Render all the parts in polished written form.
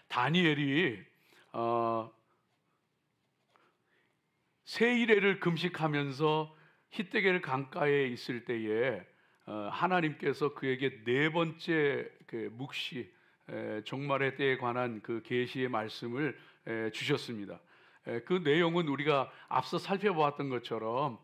다니엘이 세일해를 금식하면서 히데겔 강가에 있을 때에 하나님께서 그에게 네 번째 그 묵시 종말의 때에 관한 그 계시의 말씀을 주셨습니다. 그 내용은 우리가 앞서 살펴보았던 것처럼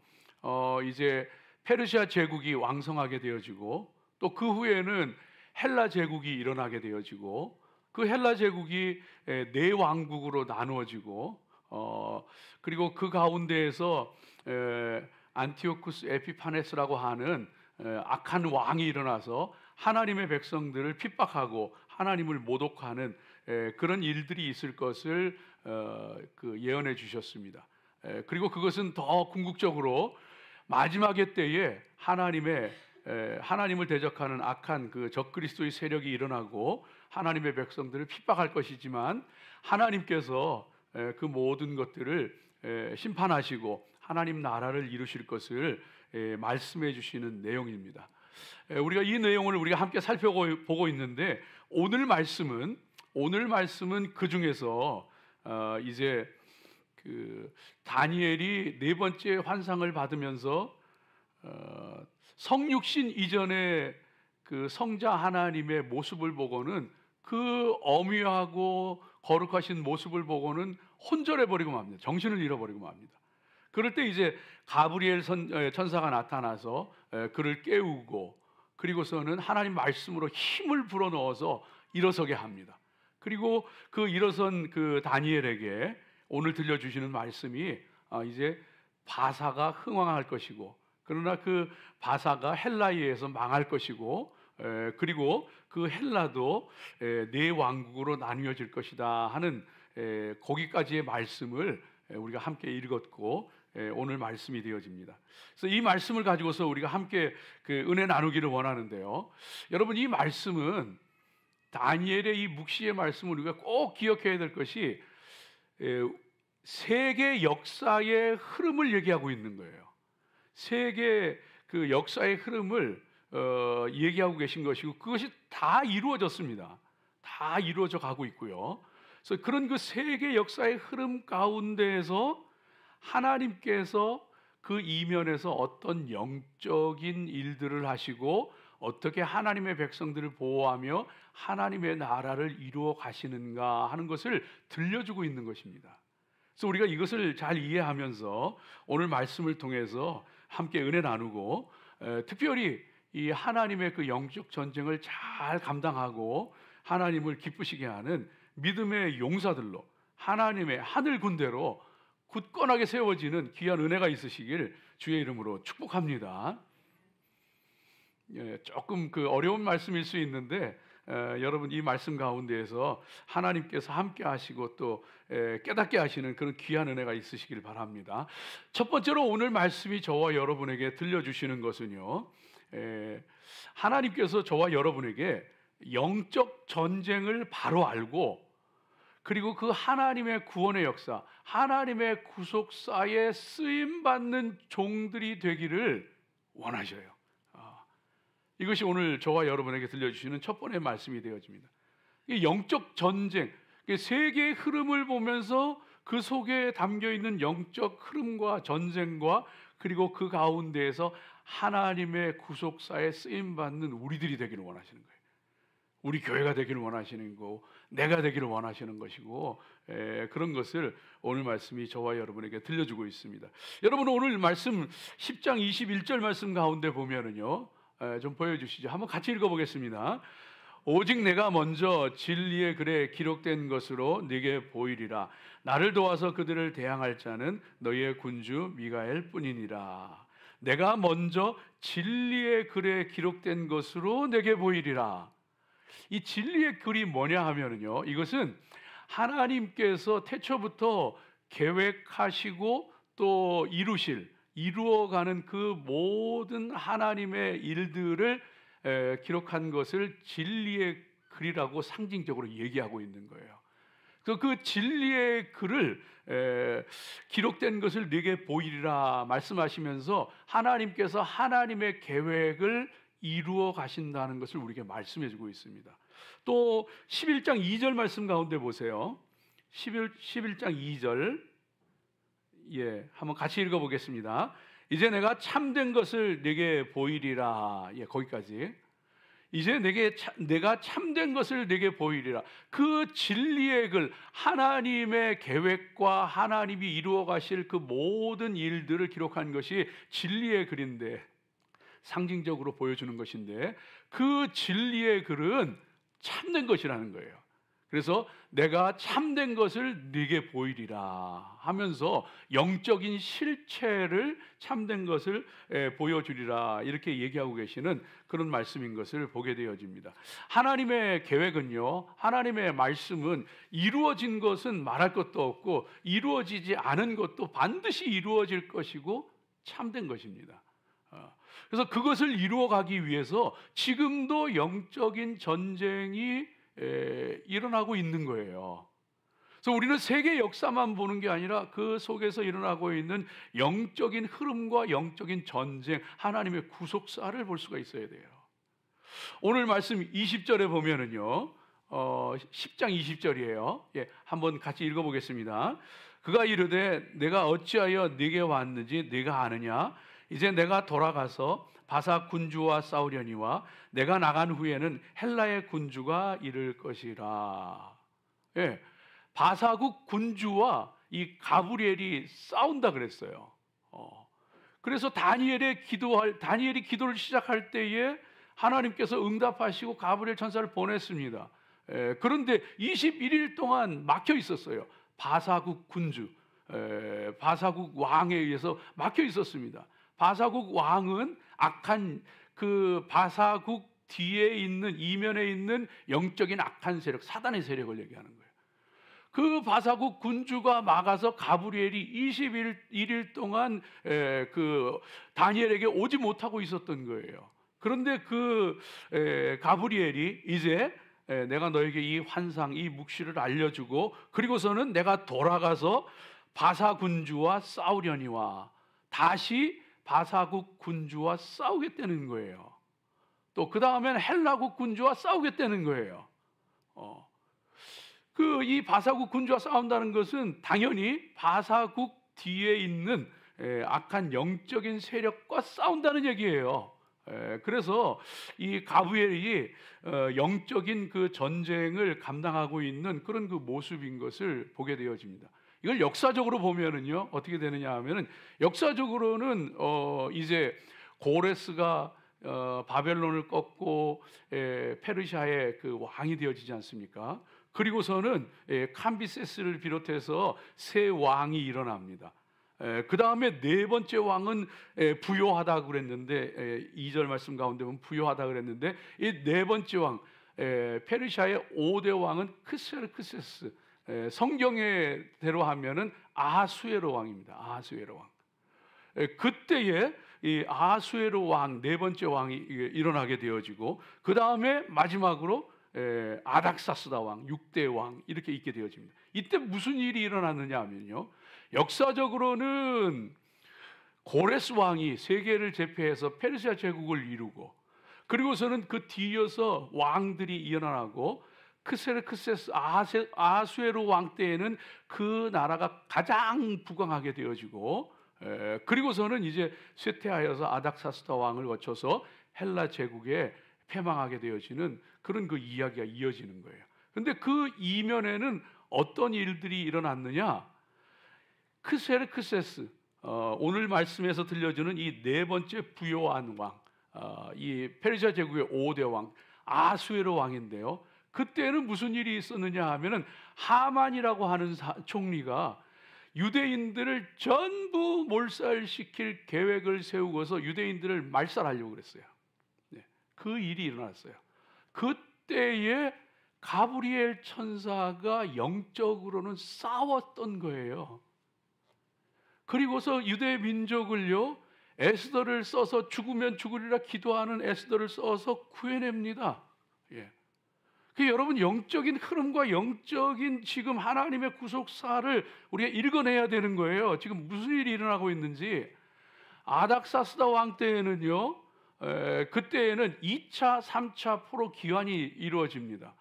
이제 페르시아 제국이 왕성하게 되어지고, 또 그 후에는 헬라 제국이 일어나게 되어지고, 그 헬라 제국이 네 왕국으로 나누어지고, 그리고 그 가운데에서 안티오쿠스 에피파네스라고 하는 악한 왕이 일어나서 하나님의 백성들을 핍박하고 하나님을 모독하는 그런 일들이 있을 것을 그 예언해 주셨습니다. 그리고 그것은 더 궁극적으로 마지막의 때에 하나님을 대적하는 악한 그 적그리스도의 세력이 일어나고 하나님의 백성들을 핍박할 것이지만, 하나님께서 그 모든 것들을 심판하시고 하나님 나라를 이루실 것을 말씀해 주시는 내용입니다. 우리가 이 내용을 우리가 함께 살펴보고 있는데, 오늘 말씀은 그 중에서 이제 그 다니엘이 네 번째 환상을 받으면서 성육신 이전에 그 성자 하나님의 모습을 보고는, 그 엄위하고 거룩하신 모습을 보고는 혼절해 버리고 맙니다. 정신을 잃어버리고 맙니다. 그럴 때 이제 가브리엘 천사가 나타나서 그를 깨우고, 그리고서는 하나님 말씀으로 힘을 불어넣어서 일어서게 합니다. 그리고 그 일어선 그 다니엘에게 오늘 들려주시는 말씀이 이제 바사가 흥왕할 것이고, 그러나 그 바사가 헬라에 의해서 망할 것이고, 그리고 그 헬라도 네 왕국으로 나뉘어질 것이다 하는 거기까지의 말씀을 우리가 함께 읽었고, 오늘 말씀이 되어집니다. 그래서 이 말씀을 가지고서 우리가 함께 그 은혜 나누기를 원하는데요, 여러분, 이 말씀은 다니엘의 이 묵시의 말씀을 우리가 꼭 기억해야 될 것이 세계 역사의 흐름을 얘기하고 있는 거예요. 세계 그 역사의 흐름을 얘기하고 계신 것이고, 그것이 다 이루어졌습니다. 다 이루어져 가고 있고요. 그래서 그런 그 세계 역사의 흐름 가운데에서 하나님께서 그 이면에서 어떤 영적인 일들을 하시고, 어떻게 하나님의 백성들을 보호하며 하나님의 나라를 이루어 가시는가 하는 것을 들려주고 있는 것입니다. 그래서 우리가 이것을 잘 이해하면서 오늘 말씀을 통해서 함께 은혜 나누고, 특별히 이 하나님의 그 영적 전쟁을 잘 감당하고 하나님을 기쁘시게 하는 믿음의 용사들로, 하나님의 하늘 군대로 굳건하게 세워지는 귀한 은혜가 있으시길 주의 이름으로 축복합니다. 조금 그 어려운 말씀일 수 있는데, 여러분 이 말씀 가운데에서 하나님께서 함께 하시고 또 깨닫게 하시는 그런 귀한 은혜가 있으시길 바랍니다. 첫 번째로 오늘 말씀이 저와 여러분에게 들려주시는 것은요, 하나님께서 저와 여러분에게 영적 전쟁을 바로 알고, 그리고 그 하나님의 구원의 역사, 하나님의 구속사에 쓰임받는 종들이 되기를 원하셔요. 이것이 오늘 저와 여러분에게 들려주시는 첫 번째 말씀이 되어집니다. 영적 전쟁, 세계의 흐름을 보면서 그 속에 담겨있는 영적 흐름과 전쟁과, 그리고 그 가운데에서 하나님의 구속사에 쓰임받는 우리들이 되기를 원하시는 거예요. 우리 교회가 되기를 원하시는 거고, 내가 되기를 원하시는 것이고, 그런 것을 오늘 말씀이 저와 여러분에게 들려주고 있습니다. 여러분, 오늘 말씀 10장 21절 말씀 가운데 보면은요, 좀 보여주시죠. 한번 같이 읽어보겠습니다. 오직 내가 먼저 진리의 글에 기록된 것으로 네게 보이리라. 나를 도와서 그들을 대항할 자는 너희의 군주 미가엘 뿐이니라. 내가 먼저 진리의 글에 기록된 것으로 네게 보이리라. 이 진리의 글이 뭐냐 하면은요, 이것은 하나님께서 태초부터 계획하시고 또 이루어가는 그 모든 하나님의 일들을 기록한 것을 진리의 글이라고 상징적으로 얘기하고 있는 거예요. 그래서 그 진리의 글을 기록된 것을 네게 보이리라 말씀하시면서 하나님께서 하나님의 계획을 이루어 가신다는 것을 우리에게 말씀해 주고 있습니다. 또 11장 2절 말씀 가운데 보세요. 11장 2절, 한번 같이 읽어보겠습니다. 이제 내가 참된 것을 네게 보이리라. 거기까지. 이제 내가 참된 것을 네게 보이리라. 그 진리의 글, 하나님의 계획과 하나님이 이루어 가실 그 모든 일들을 기록한 것이 진리의 글인데, 상징적으로 보여주는 것인데, 그 진리의 글은 참된 것이라는 거예요. 그래서 내가 참된 것을 네게 보이리라 하면서 영적인 실체를, 참된 것을 보여주리라, 이렇게 얘기하고 계시는 그런 말씀인 것을 보게 되어집니다. 하나님의 계획은요, 하나님의 말씀은 이루어진 것은 말할 것도 없고 이루어지지 않은 것도 반드시 이루어질 것이고 참된 것입니다. 그래서 그것을 이루어가기 위해서 지금도 영적인 전쟁이 일어나고 있는 거예요. 그래서 우리는 세계 역사만 보는 게 아니라 그 속에서 일어나고 있는 영적인 흐름과 영적인 전쟁, 하나님의 구속사를 볼 수가 있어야 돼요. 오늘 말씀 20절에 보면은요, 10장 20절이에요. 한번 같이 읽어보겠습니다. 그가 이르되 내가 어찌하여 네게 왔는지 네가 아느냐? 이제 내가 돌아가서 바사 군주와 싸우려니와 내가 나간 후에는 헬라의 군주가 이를 것이라. 바사국 군주와 이 가브리엘이 싸운다 그랬어요. 그래서 다니엘이 기도를 시작할 때에 하나님께서 응답하시고 가브리엘 천사를 보냈습니다. 그런데 21일 동안 막혀 있었어요. 바사국 군주, 바사국 왕에 의해서 막혀 있었습니다. 바사국 왕은 악한, 그 바사국 뒤에 있는, 이면에 있는 영적인 악한 세력, 사단의 세력을 얘기하는 거예요. 그 바사국 군주가 막아서 가브리엘이 21일 동안 그 다니엘에게 오지 못하고 있었던 거예요. 그런데 그 가브리엘이 이제 내가 너에게 이 환상, 이 묵시를 알려주고 그리고서는 내가 돌아가서 바사 군주와 싸우려니와, 다시 바사국 군주와 싸우겠다는 거예요. 또 그 다음엔 헬라국 군주와 싸우겠다는 거예요. 이 바사국 군주와 싸운다는 것은 당연히 바사국 뒤에 있는 악한 영적인 세력과 싸운다는 얘기예요. 그래서 이 가브리엘이 영적인 그 전쟁을 감당하고 있는 그런 그 모습인 것을 보게 되어집니다. 이걸 역사적으로 보면은요, 어떻게 되느냐 하면은, 역사적으로는 이제 고레스가 바벨론을 꺾고 페르시아의 그 왕이 되어지지 않습니까? 그리고서는 캄비세스를 비롯해서 세 왕이 일어납니다. 그 다음에 네 번째 왕은 부요하다고 그랬는데, 2절 말씀 가운데 보면 부요하다 그랬는데, 이 네 번째 왕, 페르시아의 5대 왕은 크세르크세스, 성경에대로 하면은 아하수에로 왕입니다. 아하수에로 왕. 그때에 이 아하수에로 왕, 네 번째 왕이 일어나게 되어지고, 그 다음에 마지막으로 아닥사스다 왕, 6대 왕, 이렇게 있게 되어집니다. 이때 무슨 일이 일어났느냐 하면요, 역사적으로는 고레스 왕이 세계를 제패해서 페르시아 제국을 이루고, 그리고서는 그 뒤이어서 왕들이 일어나고, 크세르크세스 아하수에로 왕 때에는 그 나라가 가장 부강하게 되어지고, 그리고서는 이제 쇠퇴하여서 아닥사스다 왕을 거쳐서 헬라 제국에 패망하게 되어지는 그런 그 이야기가 이어지는 거예요. 그런데 그 이면에는 어떤 일들이 일어났느냐? 크세르크세스, 오늘 말씀에서 들려주는 이 네 번째 부요한 왕, 이 페르시아 제국의 5대 왕 아하수에로 왕인데요, 그때는 무슨 일이 있었느냐 하면은, 하만이라고 하는 총리가 유대인들을 전부 몰살시킬 계획을 세우고서 유대인들을 말살하려고 그랬어요. 그 일이 일어났어요. 그때에 가브리엘 천사가 영적으로는 싸웠던 거예요. 그리고서 유대 민족을요, 에스더를 써서 죽으면 죽으리라 기도하는 에스더를 써서 구해냅니다. 여러분, 영적인 흐름과 영적인 지금 하나님의 구속사를 우리가 읽어내야 되는 거예요. 지금 무슨 일이 일어나고 있는지. 아닥사스다 왕 때에는요, 그때에는 2차, 3차 포로 기환이 이루어집니다.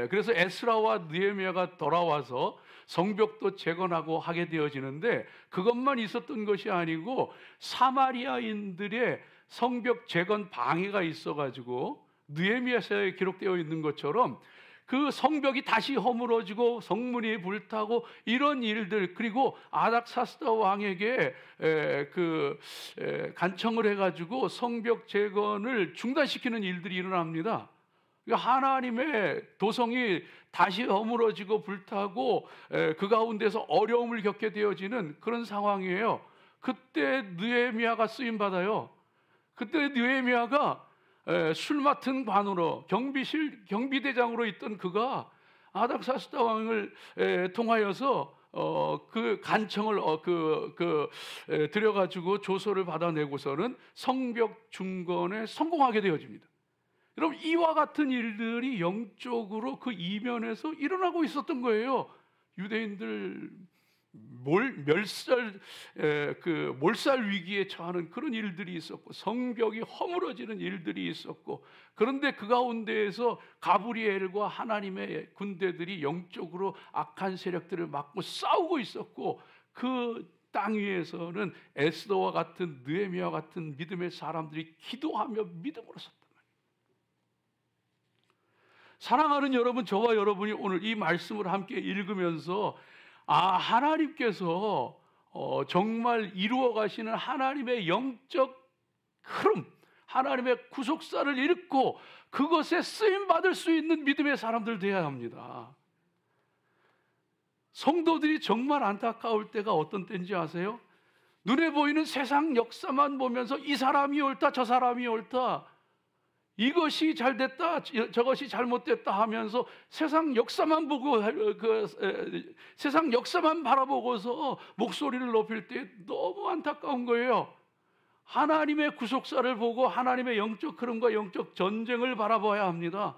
그래서 에스라와 느헤미야가 돌아와서 성벽도 재건하고 하게 되어지는데, 그것만 있었던 것이 아니고 사마리아인들의 성벽 재건 방해가 있어가지고 느헤미야서에 기록되어 있는 것처럼 그 성벽이 다시 허물어지고 성문이 불타고 이런 일들, 그리고 아닥사스다 왕에게 간청을 해가지고 성벽 재건을 중단시키는 일들이 일어납니다. 하나님의 도성이 다시 허물어지고 불타고 그 가운데서 어려움을 겪게 되어지는 그런 상황이에요. 그때 느헤미야가 쓰임 받아요. 그때 느헤미야가 술 맡은 관으로 경비대장으로 있던 그가 아닥사스다 왕을 통하여서 그 간청을 들여가지고 조서를 받아내고서는 성벽 중건에 성공하게 되어집니다. 여러분, 이와 같은 일들이 영적으로 그 이면에서 일어나고 있었던 거예요. 유대인들 몰살 위기에 처하는 그런 일들이 있었고, 성벽이 허물어지는 일들이 있었고, 그런데 그 가운데에서 가브리엘과 하나님의 군대들이 영적으로 악한 세력들을 막고 싸우고 있었고, 그 땅 위에서는 에스더와 같은 느헤미야와 같은 믿음의 사람들이 기도하며 믿음으로 섰다. 사랑하는 여러분, 저와 여러분이 오늘 이 말씀을 함께 읽으면서 하나님께서 정말 이루어 가시는 하나님의 영적 흐름, 하나님의 구속사를 읽고 그것에 쓰임 받을 수 있는 믿음의 사람들 되어야 합니다. 성도들이 정말 안타까울 때가 어떤 때인지 아세요? 눈에 보이는 세상 역사만 보면서 이 사람이 옳다, 저 사람이 옳다, 이것이 잘 됐다, 저것이 잘못됐다 하면서 세상 역사만 보고 세상 역사만 바라보고서 목소리를 높일 때 너무 안타까운 거예요. 하나님의 구속사를 보고 하나님의 영적 흐름과 영적 전쟁을 바라봐야 합니다.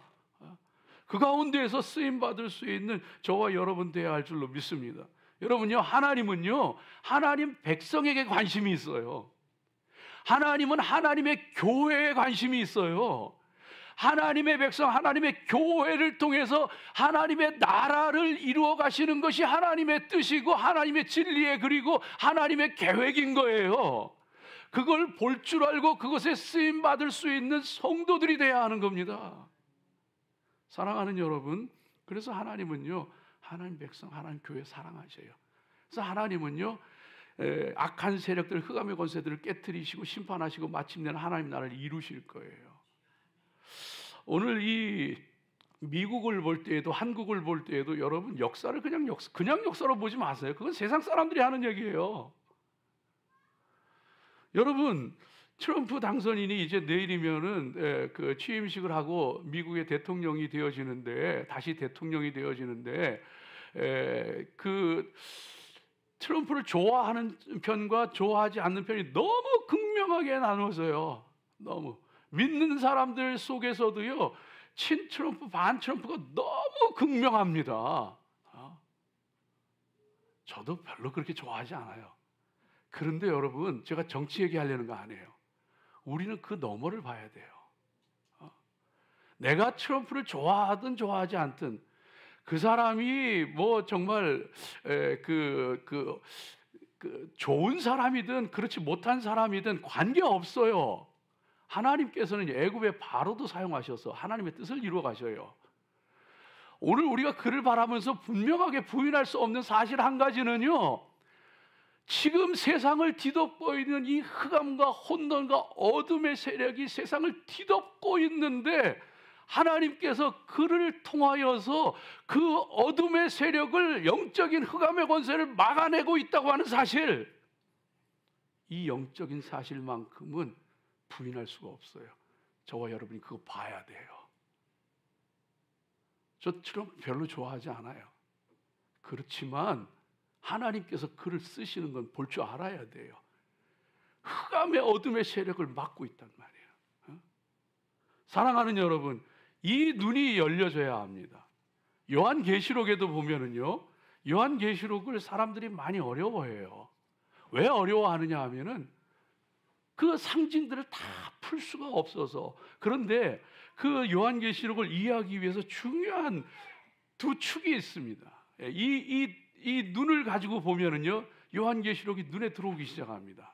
그 가운데에서 쓰임 받을 수 있는 저와 여러분 되어야 할 줄로 믿습니다. 여러분요, 하나님은요, 하나님 백성에게 관심이 있어요. 하나님은 하나님의 교회에 관심이 있어요. 하나님의 백성, 하나님의 교회를 통해서 하나님의 나라를 이루어 가시는 것이 하나님의 뜻이고 하나님의 진리에, 그리고 하나님의 계획인 거예요. 그걸 볼 줄 알고 그것에 쓰임 받을 수 있는 성도들이 돼야 하는 겁니다. 사랑하는 여러분, 그래서 하나님은요, 하나님 백성, 하나님 교회 사랑하셔요. 그래서 하나님은요, 악한 세력들, 흑암의 권세들을 깨트리시고 심판하시고 마침내는 하나님 나라를 이루실 거예요. 오늘 이 미국을 볼 때에도, 한국을 볼 때에도 여러분, 역사를 그냥 역사로 보지 마세요. 그건 세상 사람들이 하는 얘기예요. 여러분, 트럼프 당선인이 이제 내일이면은 그 취임식을 하고 미국의 대통령이 되어지는데, 다시 대통령이 되어지는데, 그 트럼프를 좋아하는 편과 좋아하지 않는 편이 너무 극명하게 나눠져요. 너무 믿는 사람들 속에서도요, 친 트럼프, 반 트럼프가 너무 극명합니다. 저도 별로 그렇게 좋아하지 않아요. 그런데 여러분, 제가 정치 얘기하려는 거 아니에요. 우리는 그 너머를 봐야 돼요. 내가 트럼프를 좋아하든 좋아하지 않든, 그 사람이 뭐 정말 좋은 사람이든 그렇지 못한 사람이든 관계없어요. 하나님께서는 애굽의 바로도 사용하셔서 하나님의 뜻을 이루어 가셔요. 오늘 우리가 그를 바라면서 분명하게 부인할 수 없는 사실 한 가지는요, 지금 세상을 뒤덮고 있는 이 흑암과 혼돈과 어둠의 세력이 세상을 뒤덮고 있는데, 하나님께서 그를 통하여서 그 어둠의 세력을, 영적인 흑암의 권세를 막아내고 있다고 하는 사실, 이 영적인 사실만큼은 부인할 수가 없어요. 저와 여러분이 그거 봐야 돼요. 저 트럼프 별로 좋아하지 않아요. 그렇지만 하나님께서 그를 쓰시는 건 볼 줄 알아야 돼요. 흑암의 어둠의 세력을 막고 있단 말이에요. 사랑하는 여러분, 이 눈이 열려져야 합니다. 요한계시록에도 보면은요, 요한계시록을 사람들이 많이 어려워해요. 왜 어려워하느냐 하면은 그 상징들을 다 풀 수가 없어서. 그런데 그 요한계시록을 이해하기 위해서 중요한 두 축이 있습니다. 이 눈을 가지고 보면은요, 요한계시록이 눈에 들어오기 시작합니다.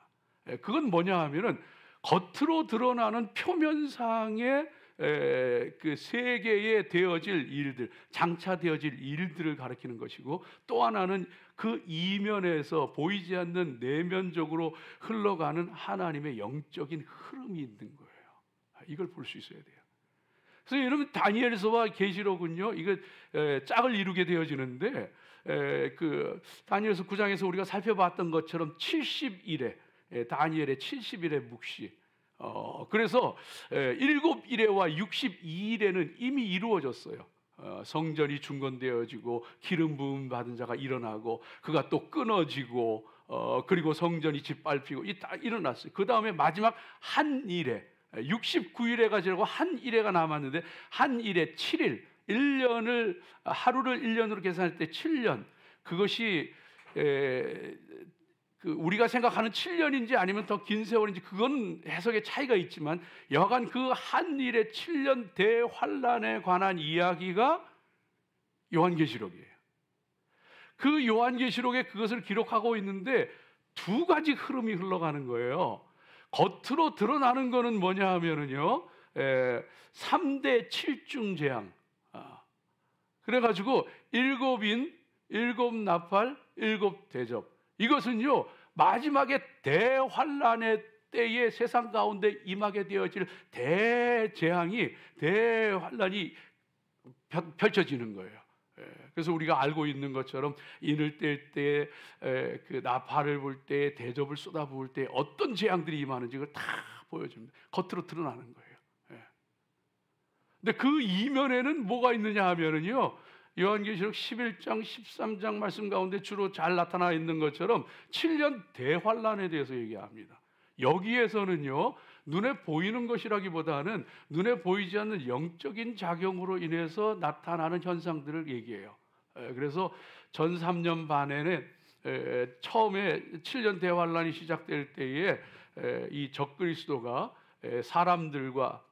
그건 뭐냐 하면은 겉으로 드러나는 표면상의 그 세계에 되어질 일들, 장차되어질 일들을 가리키는 것이고, 또 하나는 그 이면에서 보이지 않는 내면적으로 흘러가는 하나님의 영적인 흐름이 있는 거예요. 이걸 볼 수 있어야 돼요. 그래서 여러분, 다니엘서와 계시록은요, 이거 짝을 이루게 되어지는데, 그 다니엘서 9장에서 우리가 살펴봤던 것처럼 70일에, 다니엘의 70일의 묵시, 그래서 7일에와 62일에는 이미 이루어졌어요. 성전이 중건되어지고 기름 부음 받은 자가 일어나고, 그가 또 끊어지고, 그리고 성전이 짓밟히고, 이 다 일어났어요. 그 다음에 마지막 한 일에, 69일에가 지나고 한 일에가 남았는데, 한 일에 7일, 1년을, 하루를 1년으로 계산할 때 7년, 그것이 우리가 생각하는 7년인지 아니면 더 긴 세월인지 그건 해석의 차이가 있지만, 여하간 그 한 일의 7년 대환란에 관한 이야기가 요한계시록이에요. 그 요한계시록에 그것을 기록하고 있는데 두 가지 흐름이 흘러가는 거예요. 겉으로 드러나는 거는 뭐냐 하면은요, 3대 7중 재앙. 그래가지고 7인, 7나팔, 7대접. 이것은요, 마지막에 대환란의 때에 세상 가운데 임하게 되어질 대재앙이, 대환란이 펼쳐지는 거예요. 그래서 우리가 알고 있는 것처럼 인을 뗄 때, 그 나팔을 불 때, 대접을 쏟아부을 때 어떤 재앙들이 임하는지 그걸 다 보여줍니다. 겉으로 드러나는 거예요. 근데 그 이면에는 뭐가 있느냐 하면은요, 요한계시록 11장, 13장 말씀 가운데 주로 잘 나타나 있는 것처럼 7년 대환란에 대해서 얘기합니다. 여기에서는요, 눈에 보이는 것이라기보다는 눈에 보이지 않는 영적인 작용으로 인해서 나타나는 현상들을 얘기해요. 그래서 전 3년 반에는 처음에 7년 대환란이 시작될 때에 이 적그리스도가 사람들과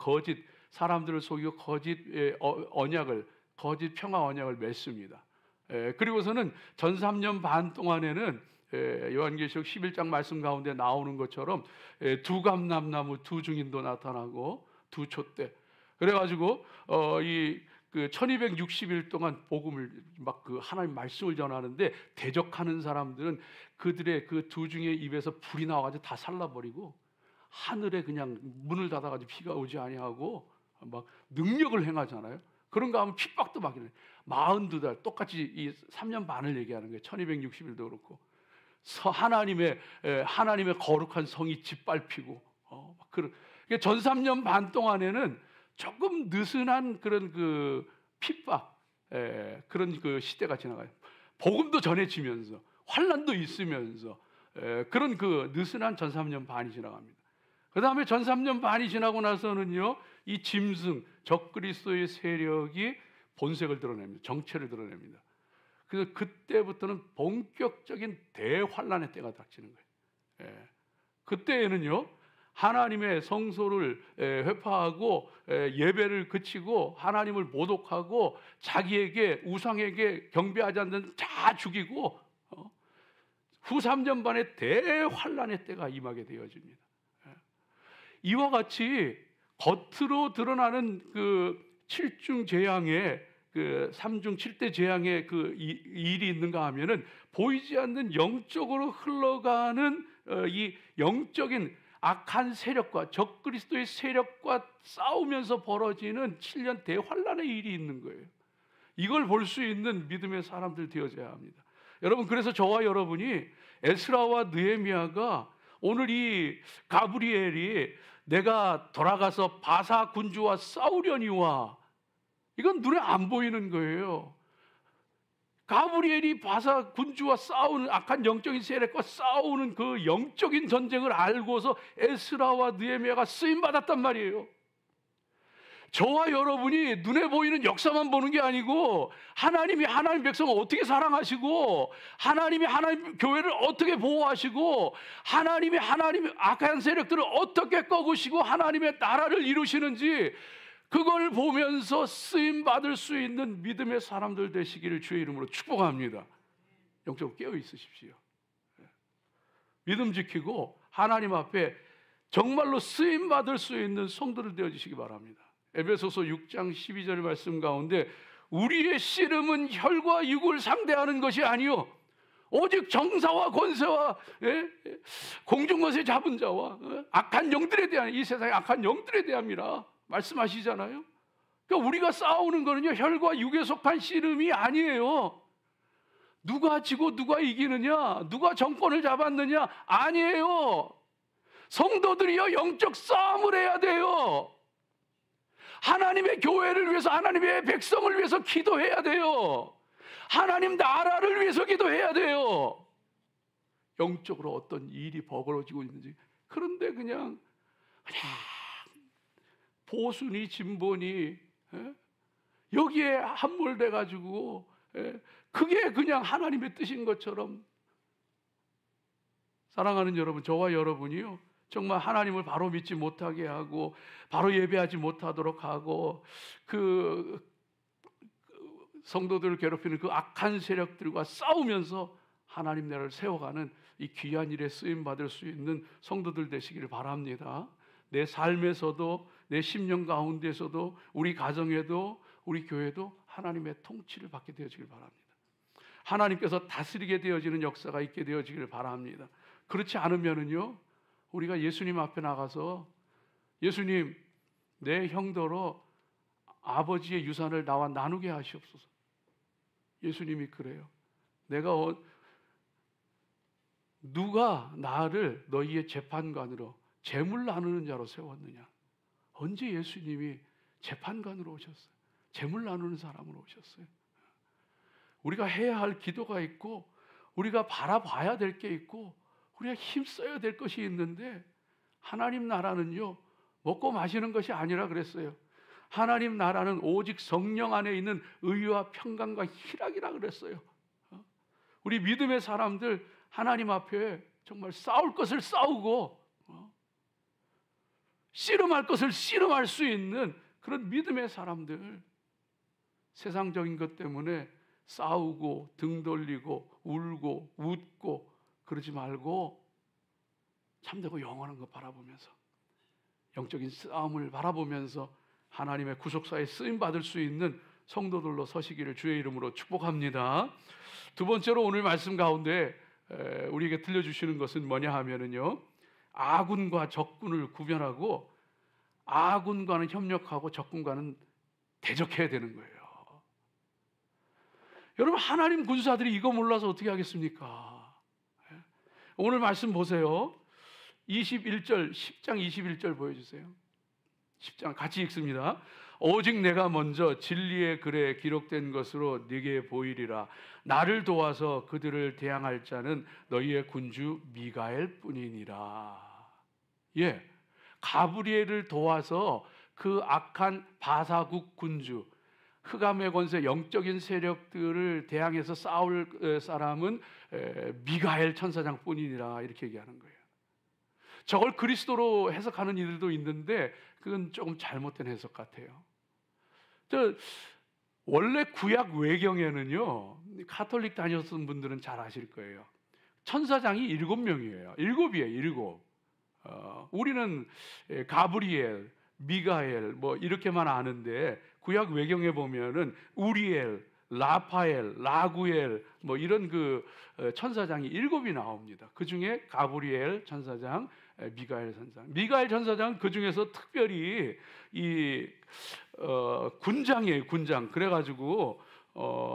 사람들을 속이고 거짓 언약을, 거짓 평화 언약을 맺습니다. 그리고서는 전 3년 반 동안에는 요한계시록 11장 말씀 가운데 나오는 것처럼 두 감람나무 두 증인도 나타나고 두 촛대. 그래가지고 그 1260일 동안 복음을 막 그 하나님 말씀을 전하는데, 대적하는 사람들은 그들의 그 두 증의 입에서 불이 나와가지고 다 살라버리고, 하늘에 그냥 문을 닫아가지고 비가 오지 아니하고 막 능력을 행하잖아요. 그런가 하면 핍박도 받기는 42달, 똑같이 이 3년 반을 얘기하는 거예요. 1260일도 그렇고, 하나님의 거룩한 성이 짓밟히고, 전 3년 반 동안에는 조금 느슨한 그런 그 핍박, 그런 그 시대가 지나가요. 복음도 전해지면서 환난도 있으면서 그런 그 느슨한 전 3년 반이 지나갑니다. 그 다음에 전 3년 반이 지나고 나서는요, 이 짐승, 적그리스도의 세력이 본색을 드러냅니다. 정체를 드러냅니다. 그래서 그때부터는 본격적인 대환란의 때가 닥치는 거예요. 그때에는요, 하나님의 성소를 회파하고 예배를 그치고 하나님을 모독하고 자기에게, 우상에게 경배하지 않는 다 죽이고, 후 3년 반의 대환란의 때가 임하게 되어집니다. 이와 같이 겉으로 드러나는 그 7중 재앙의, 그 3중 7대 재앙의 그 일이 있는가 하면은, 보이지 않는 영적으로 흘러가는 이 영적인 악한 세력과 적그리스도의 세력과 싸우면서 벌어지는 7년 대환란의 일이 있는 거예요. 이걸 볼 수 있는 믿음의 사람들 되어져야 합니다. 여러분, 그래서 저와 여러분이 에스라와 느헤미야가 오늘 이 가브리엘이 내가 돌아가서 바사 군주와 싸우려니와, 이건 눈에 안 보이는 거예요. 가브리엘이 바사 군주와 싸우는, 악한 영적인 세력과 싸우는 그 영적인 전쟁을 알고서 에스라와 느헤미야가 쓰임 받았단 말이에요. 저와 여러분이 눈에 보이는 역사만 보는 게 아니고 하나님이 하나님 백성을 어떻게 사랑하시고 하나님이 하나님 교회를 어떻게 보호하시고 하나님이 악한 세력들을 어떻게 꺾으시고 하나님의 나라를 이루시는지 그걸 보면서 쓰임 받을 수 있는 믿음의 사람들 되시기를 주의 이름으로 축복합니다. 영적으로 깨어 있으십시오. 믿음 지키고 하나님 앞에 정말로 쓰임 받을 수 있는 성도들 되어 주시기 바랍니다. 에베소서 6장 12절 말씀 가운데 우리의 씨름은 혈과 육을 상대하는 것이 아니요 오직 정사와 권세와 공중것에 잡은 자와 악한 영들에 대한, 이 세상의 악한 영들에 대함이라 말씀하시잖아요. 그러니까 우리가 싸우는 거는요 혈과 육에 속한 씨름이 아니에요. 누가 지고 누가 이기느냐, 누가 정권을 잡았느냐 아니에요. 성도들이요 영적 싸움을 해야 돼요. 하나님의 교회를 위해서, 하나님의 백성을 위해서 기도해야 돼요. 하나님 나라를 위해서 기도해야 돼요. 영적으로 어떤 일이 벌어지고 있는지, 그런데 그냥 보수니 진보니 여기에 함몰돼 가지고 그게 그냥 하나님의 뜻인 것처럼. 사랑하는 여러분, 저와 여러분이요 정말 하나님을 바로 믿지 못하게 하고 바로 예배하지 못하도록 하고 그 성도들을 괴롭히는 그 악한 세력들과 싸우면서 하나님 나라를 세워가는 이 귀한 일에 쓰임 받을 수 있는 성도들 되시기를 바랍니다. 내 삶에서도, 내 심령 가운데서도, 우리 가정에도, 우리 교회도 하나님의 통치를 받게 되어지길 바랍니다. 하나님께서 다스리게 되어지는 역사가 있게 되어지기를 바랍니다. 그렇지 않으면은요 우리가 예수님 앞에 나가서 예수님, 내 형더러 아버지의 유산을 나와 나누게 하시옵소서. 예수님이 그래요. 누가 나를 너희의 재판관으로 재물 나누는 자로 세웠느냐? 언제 예수님이 재판관으로 오셨어요? 재물 나누는 사람으로 오셨어요. 우리가 해야 할 기도가 있고 우리가 바라봐야 될 게 있고 우리가 힘써야 될 것이 있는데, 하나님 나라는요 먹고 마시는 것이 아니라 그랬어요. 하나님 나라는 오직 성령 안에 있는 의와 평강과 희락이라 그랬어요. 우리 믿음의 사람들 하나님 앞에 정말 싸울 것을 싸우고 씨름할 것을 씨름할 수 있는 그런 믿음의 사람들, 세상적인 것 때문에 싸우고 등 돌리고 울고 웃고 그러지 말고 참되고 영원한 것 바라보면서, 영적인 싸움을 바라보면서 하나님의 구속사에 쓰임받을 수 있는 성도들로 서시기를 주의 이름으로 축복합니다. 두 번째로 오늘 말씀 가운데 우리에게 들려주시는 것은 뭐냐 하면은요, 아군과 적군을 구별하고 아군과는 협력하고 적군과는 대적해야 되는 거예요. 여러분, 하나님 군사들이 이거 몰라서 어떻게 하겠습니까? 오늘 말씀 보세요. 21절, 10장 21절 보여주세요. 10장 같이 읽습니다. 오직 내가 먼저 진리의 글에 기록된 것으로 네게 보이리라. 나를 도와서 그들을 대항할 자는 너희의 군주 미가엘 뿐이니라. 예, 가브리엘을 도와서 그 악한 바사국 군주, 흑암의 권세, 영적인 세력들을 대항해서 싸울 사람은 미가엘 천사장 뿐이니라, 이렇게 얘기하는 거예요. 저걸 그리스도로 해석하는 이들도 있는데 그건 조금 잘못된 해석 같아요. 원래 구약 외경에는요, 가톨릭 다녔던 분들은 잘 아실 거예요. 천사장이 7명이에요. 7이에요. 7. 우리는 가브리엘, 미가엘 뭐 이렇게만 아는데 구약 외경에 보면은 우리엘, 라파엘, 라구엘 뭐 이런 그 천사장이 7이 나옵니다. 그 중에 가브리엘 천사장, 미가엘 천사장. 미가엘 천사장은 그 중에서 특별히 이 군장이에요, 군장. 그래가지고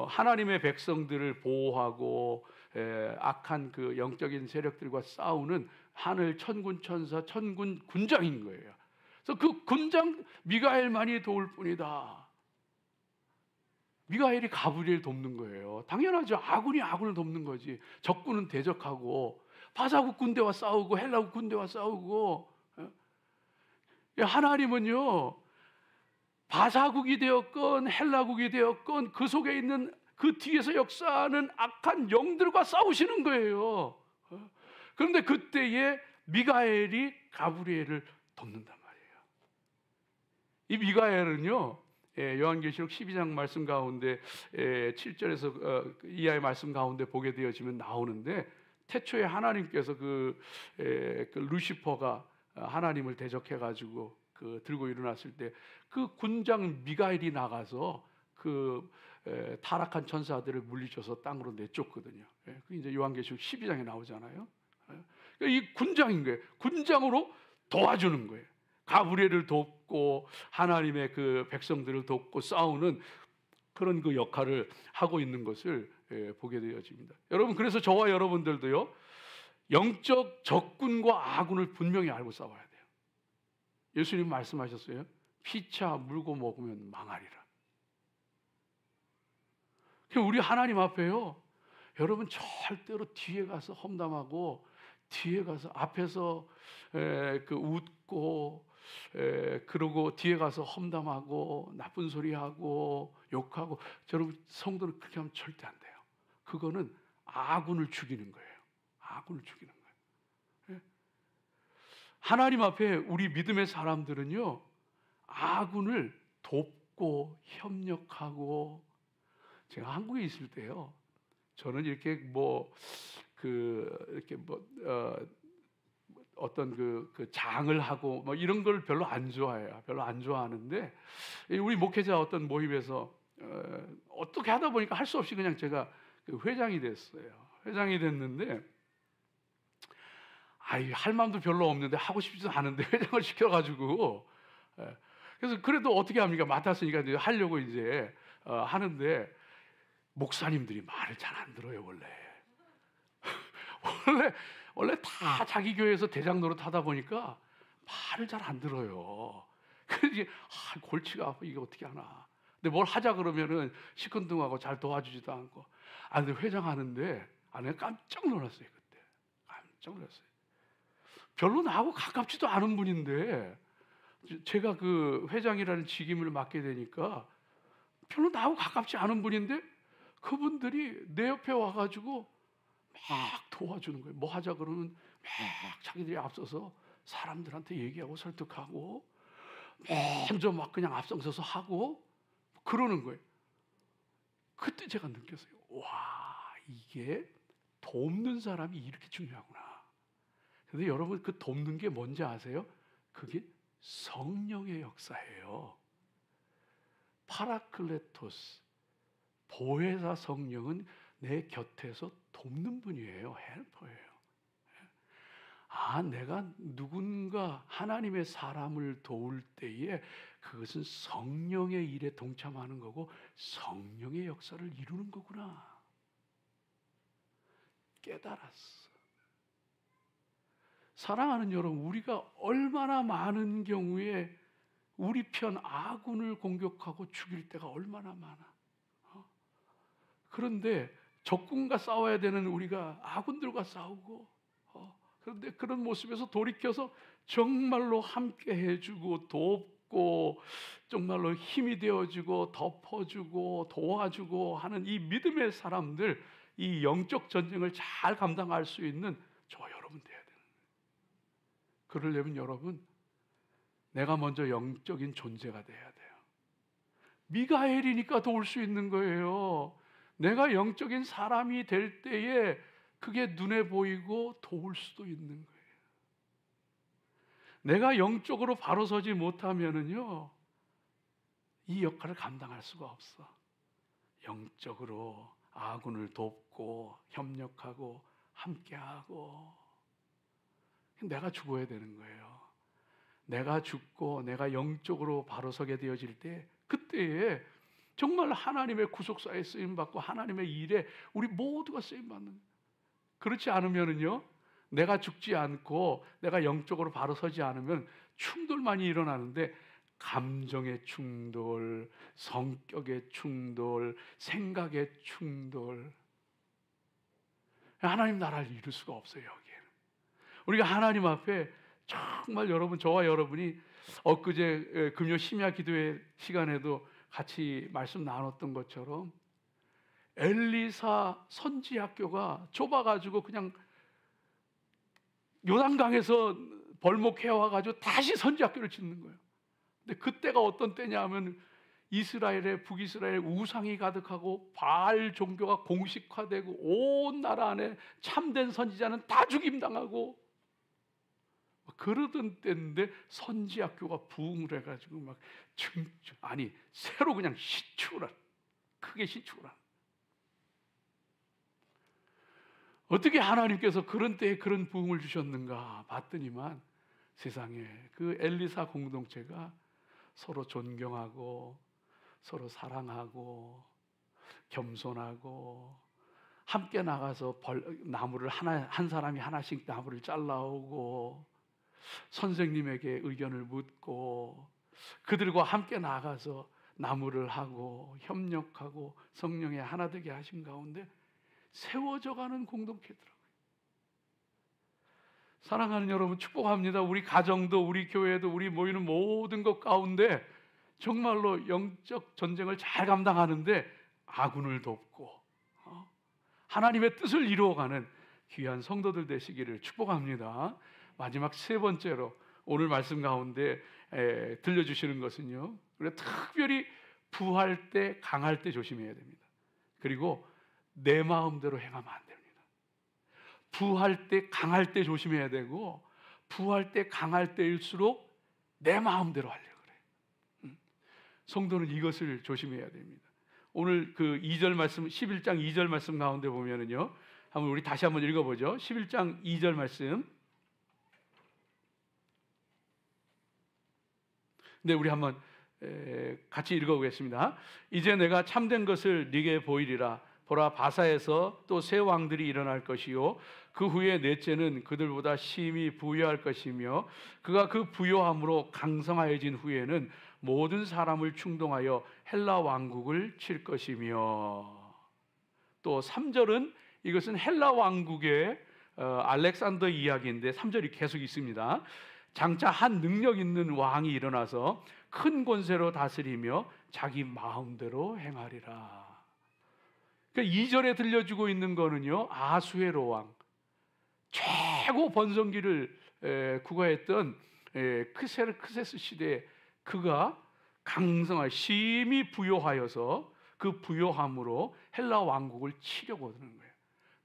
하나님의 백성들을 보호하고 악한 그 영적인 세력들과 싸우는 하늘 천군 천사, 천군 군장인 거예요. 그래서 그 군장 미가엘만이 도울 뿐이다. 미가엘이 가브리엘 돕는 거예요. 당연하죠. 아군이 아군을 돕는 거지. 적군은 대적하고 바사국 군대와 싸우고 헬라국 군대와 싸우고. 하나님은요, 바사국이 되었건 헬라국이 되었건 그 속에 있는 그 뒤에서 역사하는 악한 영들과 싸우시는 거예요. 그런데 그때에 미가엘이 가브리엘을 돕는단 말이에요. 이 미가엘은요, 요한계시록 12장 말씀 가운데 7절에서 이하의 말씀 가운데 보게 되어지면 나오는데, 태초에 하나님께서 그 루시퍼가 하나님을 대적해 가지고 들고 일어났을 때 그 군장 미가엘이 나가서 그 타락한 천사들을 물리쳐서 땅으로 내쫓거든요. 그 이제 요한계시록 12장에 나오잖아요. 이 군장인 거예요. 군장으로 도와주는 거예요. 가브리엘을 돕고 하나님의 그 백성들을 돕고 싸우는 그런 그 역할을 하고 있는 것을 보게 되어집니다. 여러분, 그래서 저와 여러분들도요, 영적 적군과 아군을 분명히 알고 싸워야 돼요. 예수님 말씀하셨어요. 피차 물고 먹으면 망하리라. 우리 하나님 앞에요, 여러분 절대로 뒤에 가서 험담하고 뒤에 가서 앞에서 웃고 그러고 뒤에 가서 험담하고 나쁜 소리하고 욕하고, 여러분 성도는 그렇게 하면 절대 안 돼요. 그거는 아군을 죽이는 거예요. 아군을 죽이는 거예요. 하나님 앞에 우리 믿음의 사람들은요, 아군을 돕고 협력하고. 제가 한국에 있을 때요, 저는 이렇게 어떤 그 장을 하고 뭐 이런 걸 별로 안 좋아해요. 별로 안 좋아하는데, 우리 목회자 어떤 모임에서 어떻게 하다 보니까 할 수 없이 그냥 제가 회장이 됐어요. 회장이 됐는데, 할 마음도 별로 없는데 하고 싶지도 않은데 회장을 시켜가지고, 그래서 그래도 어떻게 합니까? 맡았으니까 이제 하려고 이제 하는데, 목사님들이 말을 잘 안 들어요. 원래 다 자기 교회에서 대장 노릇 하다 보니까 말을 잘 안 들어요. 그래서 골치가 아파. 이게 어떻게 하나. 근데 뭘 하자 그러면은 시큰둥하고 잘 도와주지도 않고. 근데 회장하는데 내가 깜짝 놀랐어요. 그때 깜짝 놀랐어요. 별로 나하고 가깝지도 않은 분인데, 제가 그 회장이라는 직임을 맡게 되니까 별로 나하고 가깝지 않은 분인데, 그분들이 내 옆에 와가지고 막 도와주는 거예요. 뭐 하자 그러면 막 자기들이 앞서서 사람들한테 얘기하고 설득하고, 먼저 막 그냥 앞장서서 하고 그러는 거예요. 그때 제가 느꼈어요. 와, 이게 돕는 사람이 이렇게 중요하구나. 근데 여러분, 그 돕는 게 뭔지 아세요? 그게 성령의 역사예요. 파라클레토스, 보혜사 성령은 내 곁에서 돕는 분이에요. 헬퍼예요. 내가 누군가 하나님의 사람을 도울 때에 그것은 성령의 일에 동참하는 거고 성령의 역사를 이루는 거구나. 깨달았어. 사랑하는 여러분, 우리가 얼마나 많은 경우에 우리 편 아군을 공격하고 죽일 때가 얼마나 많아. 그런데 적군과 싸워야 되는 우리가 아군들과 싸우고, 그런데 그런 모습에서 돌이켜서 정말로 함께 해주고 돕고 정말로 힘이 되어주고 덮어주고 도와주고 하는 이 믿음의 사람들, 이 영적 전쟁을 잘 감당할 수 있는 저와 여러분 돼야 되는 거예요. 그러려면 여러분, 내가 먼저 영적인 존재가 돼야 돼요. 미가엘이니까 도울 수 있는 거예요. 내가 영적인 사람이 될 때에 그게 눈에 보이고 도울 수도 있는 거예요. 내가 영적으로 바로 서지 못하면은요, 이 역할을 감당할 수가 없어. 영적으로 아군을 돕고 협력하고 함께하고. 내가 죽어야 되는 거예요. 내가 죽고 내가 영적으로 바로 서게 되어질 때, 그때에 정말 하나님의 구속사에 쓰임받고 하나님의 일에 우리 모두가 쓰임받는. 그렇지 않으면은요, 내가 죽지 않고 내가 영적으로 바로 서지 않으면 충돌만이 일어나는데, 감정의 충돌, 성격의 충돌, 생각의 충돌, 하나님 나라를 이룰 수가 없어요. 여기에는 우리가 하나님 앞에 정말 여러분, 저와 여러분이 엊그제 금요 심야 기도회 시간에도 같이 말씀 나눴던 것처럼 엘리사 선지학교가 좁아가지고 그냥 요단강에서 벌목해 와가지고 다시 선지학교를 짓는 거예요. 근데 그때가 어떤 때냐 하면 이스라엘의 북이스라엘 우상이 가득하고 바알 종교가 공식화되고 온 나라 안에 참된 선지자는 다 죽임당하고 그러던 때인데 선지학교가 부흥을 해가지고 막 새로 그냥 신축을 크게 신축을 어떻게 하나님께서 그런 때에 그런 부흥을 주셨는가 봤더니만 세상에 그 엘리사 공동체가 서로 존경하고 서로 사랑하고 겸손하고 함께 나가서 나무를 한 사람이 하나씩 나무를 잘라오고 선생님에게 의견을 묻고 그들과 함께 나가서 나무를 하고 협력하고 성령의 하나 되게 하신 가운데 세워져가는 공동체더라고요. 사랑하는 여러분, 축복합니다. 우리 가정도 우리 교회도 우리 모이는 모든 것 가운데 정말로 영적 전쟁을 잘 감당하는데 아군을 돕고 하나님의 뜻을 이루어가는 귀한 성도들 되시기를 축복합니다. 마지막 세 번째로 오늘 말씀 가운데 들려주시는 것은요, 우리가 특별히 부할 때 강할 때 조심해야 됩니다. 그리고 내 마음대로 행하면 안 됩니다. 부할 때 강할 때 조심해야 되고 부할 때 강할 때일수록 내 마음대로 하려고 그래요. 성도는 이것을 조심해야 됩니다. 오늘 그 2절 말씀 11장 2절 말씀 가운데 보면은요, 한번 우리 다시 한번 읽어보죠. 11장 2절 말씀. 네, 우리 한번 같이 읽어보겠습니다. 이제 내가 참된 것을 네게 보이리라. 보라, 바사에서 또 새 왕들이 일어날 것이요 그 후에 넷째는 그들보다 심히 부유할 것이며 그가 그 부요함으로 강성하여진 후에는 모든 사람을 충동하여 헬라 왕국을 칠 것이며, 또 3절은 이것은 헬라 왕국의 알렉산더 이야기인데 3절이 계속 있습니다. 장차 한 능력 있는 왕이 일어나서 큰 권세로 다스리며 자기 마음대로 행하리라. 그러니까 2절에 들려주고 있는 거는요, 아수에로 왕, 최고 번성기를 구가했던 크세스 시대에 그가 강성하 심히 부요하여서 그 부요함으로 헬라 왕국을 치려고 하는 거예요.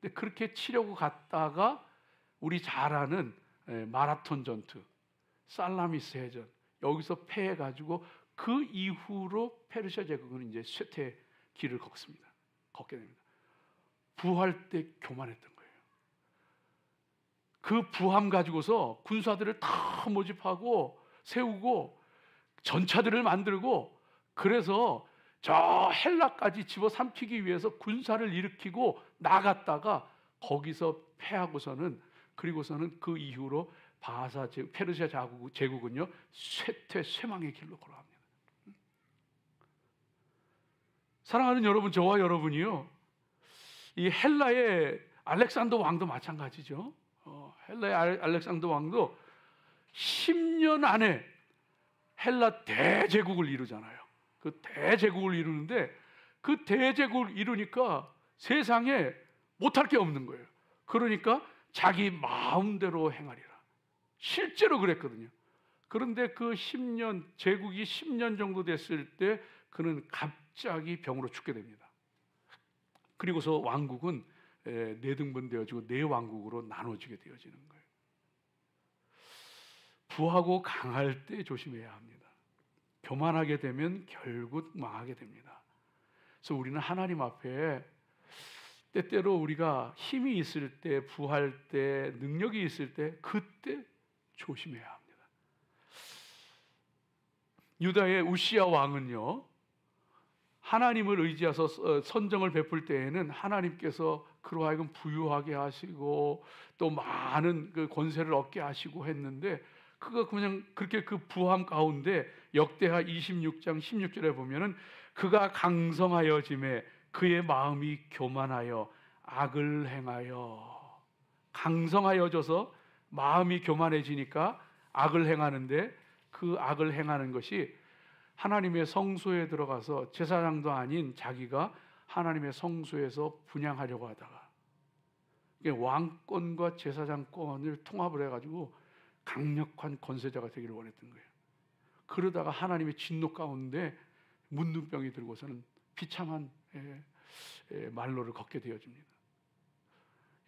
근데 그렇게 치려고 갔다가 우리 잘 아는 마라톤 전투, 살라미스 해전, 여기서 패해가지고 그 이후로 페르시아 제국은 이제 쇠퇴의 길을 걷게 됩니다. 부할 때 교만했던 거예요. 그 부함 가지고서 군사들을 다 모집하고 세우고 전차들을 만들고, 그래서 저 헬라까지 집어삼키기 위해서 군사를 일으키고 나갔다가 거기서 패하고서는, 그리고서는 그 이후로 페르시아 제국은요 쇠망의 길로 걸어갑니다. 사랑하는 여러분, 저와 여러분이요, 이 헬라의 알렉산더 왕도 마찬가지죠. 헬라의 알렉산더 왕도 10년 안에 헬라 대제국을 이루잖아요. 그 대제국을 이루는데 그 대제국을 이루니까 세상에 못할 게 없는 거예요. 그러니까 자기 마음대로 행하리라. 실제로 그랬거든요. 그런데 그 10년, 제국이 10년 정도 됐을 때 그는 갑자기 병으로 죽게 됩니다. 그리고서 왕국은 내등분되어지고 네 왕국으로 나눠지게 되어지는 거예요. 부하고 강할 때 조심해야 합니다. 교만하게 되면 결국 망하게 됩니다. 그래서 우리는 하나님 앞에 때때로 우리가 힘이 있을 때, 부할 때, 능력이 있을 때 그때 조심해야 합니다. 유다의 우시야 왕은요, 하나님을 의지해서 선정을 베풀 때에는 하나님께서 그로 하여금 부유하게 하시고 또 많은 그 권세를 얻게 하시고 했는데, 그가 그냥 그렇게 그 부함 가운데 역대하 26장 16절에 보면은 그가 강성하여짐에 그의 마음이 교만하여 악을 행하여, 강성하여져서 마음이 교만해지니까 악을 행하는데 그 악을 행하는 것이 하나님의 성소에 들어가서 제사장도 아닌 자기가 하나님의 성소에서 분향하려고 하다가 왕권과 제사장권을 통합을 해가지고 강력한 권세자가 되기를 원했던 거예요. 그러다가 하나님의 진노 가운데 문둥병이 들고서는 비참한 말로를 걷게 되어집니다.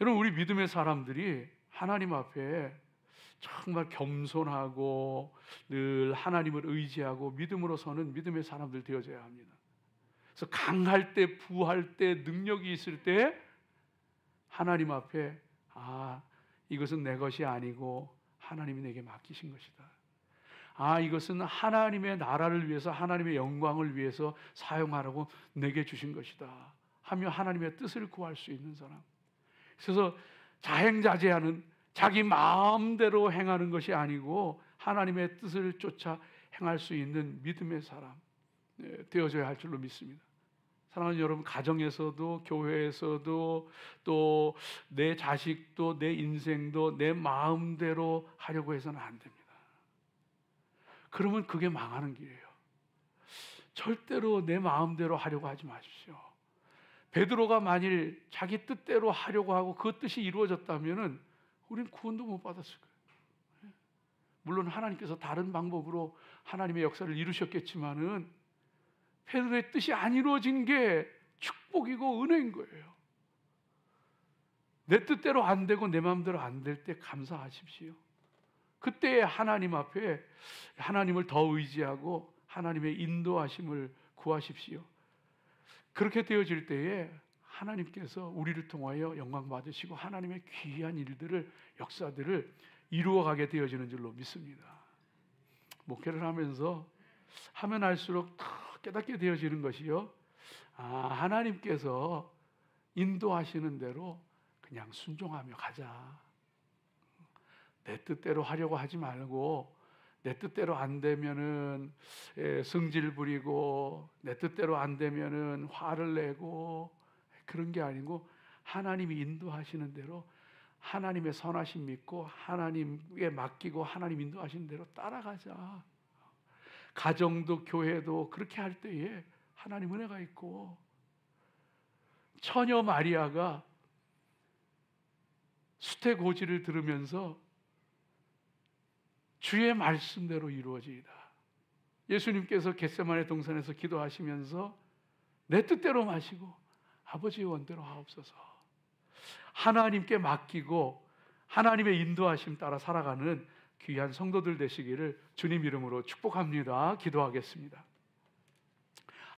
여러분, 우리 믿음의 사람들이 하나님 앞에 정말 겸손하고 늘 하나님을 의지하고 믿음으로 서는 믿음의 사람들 되어져야 합니다. 그래서 강할 때, 부할 때, 능력이 있을 때 하나님 앞에 이것은 내 것이 아니고 하나님이 내게 맡기신 것이다. 이것은 하나님의 나라를 위해서, 하나님의 영광을 위해서 사용하라고 내게 주신 것이다 하며 하나님의 뜻을 구할 수 있는 사람. 그래서 자행자제하는, 자기 마음대로 행하는 것이 아니고 하나님의 뜻을 쫓아 행할 수 있는 믿음의 사람 되어져야 할 줄로 믿습니다. 사랑하는 여러분, 가정에서도 교회에서도 또 내 자식도 내 인생도 내 마음대로 하려고 해서는 안 됩니다. 그러면 그게 망하는 길이에요. 절대로 내 마음대로 하려고 하지 마십시오. 베드로가 만일 자기 뜻대로 하려고 하고 그 뜻이 이루어졌다면 우리는 구원도 못 받았을 거예요. 물론 하나님께서 다른 방법으로 하나님의 역사를 이루셨겠지만은 베드로의 뜻이 안 이루어진 게 축복이고 은혜인 거예요. 내 뜻대로 안 되고 내 마음대로 안 될 때 감사하십시오. 그때 하나님 앞에 하나님을 더 의지하고 하나님의 인도하심을 구하십시오. 그렇게 되어질 때에 하나님께서 우리를 통하여 영광 받으시고 하나님의 귀한 일들을, 역사들을 이루어가게 되어지는 줄로 믿습니다. 목회를 하면서 하면 할수록 더 깨닫게 되어지는 것이요, 하나님께서 인도하시는 대로 그냥 순종하며 가자. 내 뜻대로 하려고 하지 말고, 내 뜻대로 안 되면은 성질 부리고, 내 뜻대로 안 되면은 화를 내고, 그런 게 아니고 하나님이 인도하시는 대로 하나님의 선하심 믿고 하나님께 맡기고 하나님 인도하시는 대로 따라가자. 가정도 교회도 그렇게 할 때에 하나님 은혜가 있고, 처녀 마리아가 수태고지를 들으면서 주의 말씀대로 이루어지이다. 예수님께서 겟세마네 동산에서 기도하시면서 내 뜻대로 마시고 아버지의 원대로 하옵소서. 하나님께 맡기고 하나님의 인도하심 따라 살아가는 귀한 성도들 되시기를 주님 이름으로 축복합니다. 기도하겠습니다.